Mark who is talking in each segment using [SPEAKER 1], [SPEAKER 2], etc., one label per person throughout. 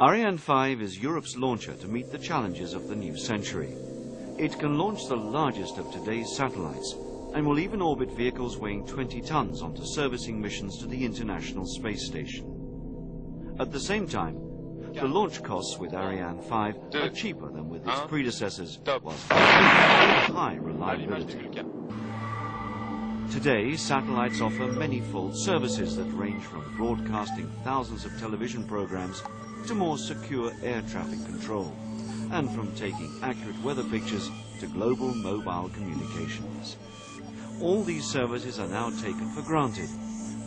[SPEAKER 1] Ariane 5 is Europe's launcher to meet the challenges of the new century. It can launch the largest of today's satellites and will even orbit vehicles weighing 20 tons onto servicing missions to the International Space Station. At the same time, the launch costs with Ariane 5 are cheaper than with its predecessors, whilst high reliability. Today, satellites offer many-fold services that range from broadcasting thousands of television programs to more secure air traffic control, and from taking accurate weather pictures to global mobile communications. All these services are now taken for granted,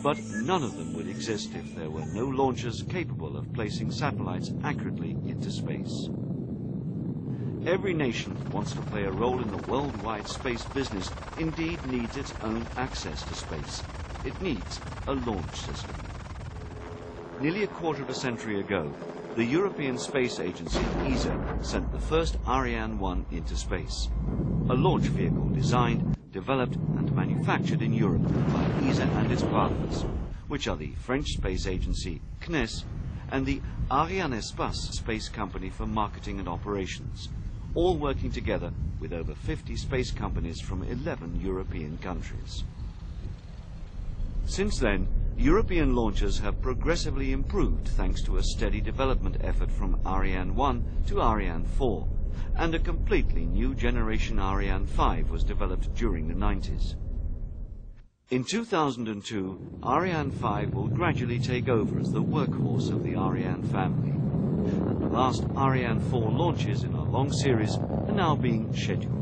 [SPEAKER 1] but none of them would exist if there were no launchers capable of placing satellites accurately into space. Every nation that wants to play a role in the worldwide space business indeed needs its own access to space. It needs a launch system. Nearly a quarter of a century ago, the European Space Agency, ESA, sent the first Ariane 1 into space. A launch vehicle designed, developed and manufactured in Europe by ESA and its partners, which are the French Space Agency, CNES, and the Arianespace Space Company for Marketing and Operations, all working together with over 50 space companies from 11 European countries. Since then, European launchers have progressively improved thanks to a steady development effort from Ariane 1 to Ariane 4, and a completely new generation Ariane 5 was developed during the 90s. In 2002, Ariane 5 will gradually take over as the workhorse of the Ariane family, and the last Ariane 4 launches in our long series are now being scheduled.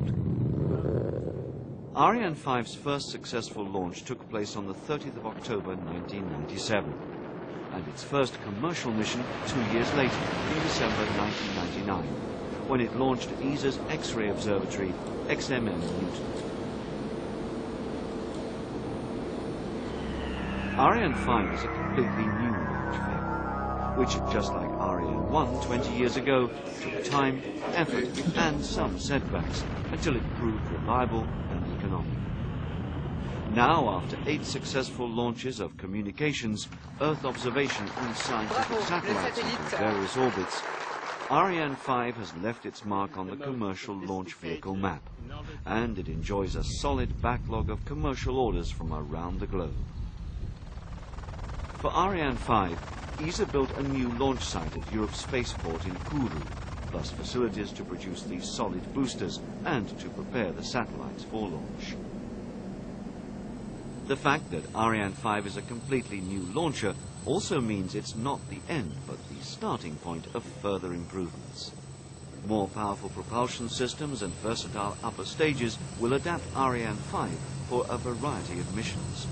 [SPEAKER 1] Ariane 5's first successful launch took place on the 30th of October 1997, and its first commercial mission 2 years later, in December 1999, when it launched ESA's X-ray observatory, XMM Newton. Ariane 5 is a completely new launch vehicle, which, just like Ariane 1 20 years ago, took time, effort, and some setbacks until it proved reliable and economic. Now, after 8 successful launches of communications, Earth observation and scientific satellites into various orbits, Ariane 5 has left its mark on the commercial launch vehicle map, and it enjoys a solid backlog of commercial orders from around the globe. For Ariane 5, ESA built a new launch site at Europe's spaceport in Kourou, plus facilities to produce these solid boosters and to prepare the satellites for launch. The fact that Ariane 5 is a completely new launcher also means it's not the end, but the starting point of further improvements. More powerful propulsion systems and versatile upper stages will adapt Ariane 5 for a variety of missions.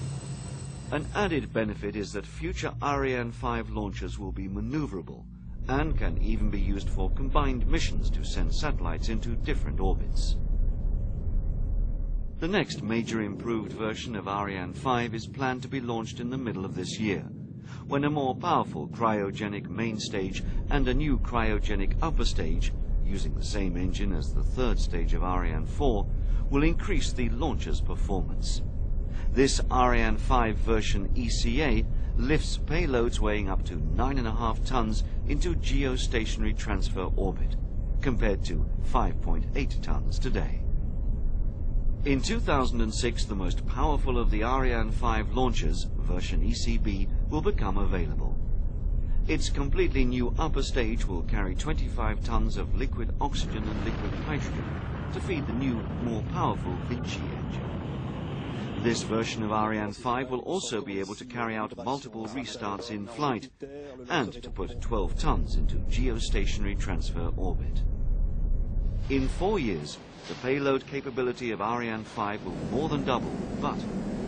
[SPEAKER 1] An added benefit is that future Ariane 5 launchers will be maneuverable and can even be used for combined missions to send satellites into different orbits. The next major improved version of Ariane 5 is planned to be launched in the middle of this year, when a more powerful cryogenic main stage and a new cryogenic upper stage, using the same engine as the third stage of Ariane 4, will increase the launcher's performance. This Ariane 5 version ECA lifts payloads weighing up to 9.5 tons into geostationary transfer orbit, compared to 5.8 tons today. In 2006, the most powerful of the Ariane 5 launchers, version ECB, will become available. Its completely new upper stage will carry 25 tons of liquid oxygen and liquid hydrogen to feed the new, more powerful Vinci engine. This version of Ariane 5 will also be able to carry out multiple restarts in flight and to put 12 tons into geostationary transfer orbit. In 4 years, the payload capability of Ariane 5 will more than double, but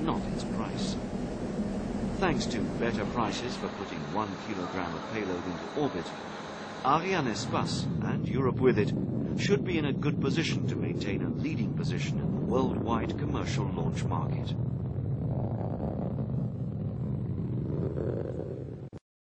[SPEAKER 1] not its price. Thanks to better prices for putting 1 kilogram of payload into orbit, Arianespace, and Europe with it, should be in a good position to maintain a leading position in the worldwide commercial launch market.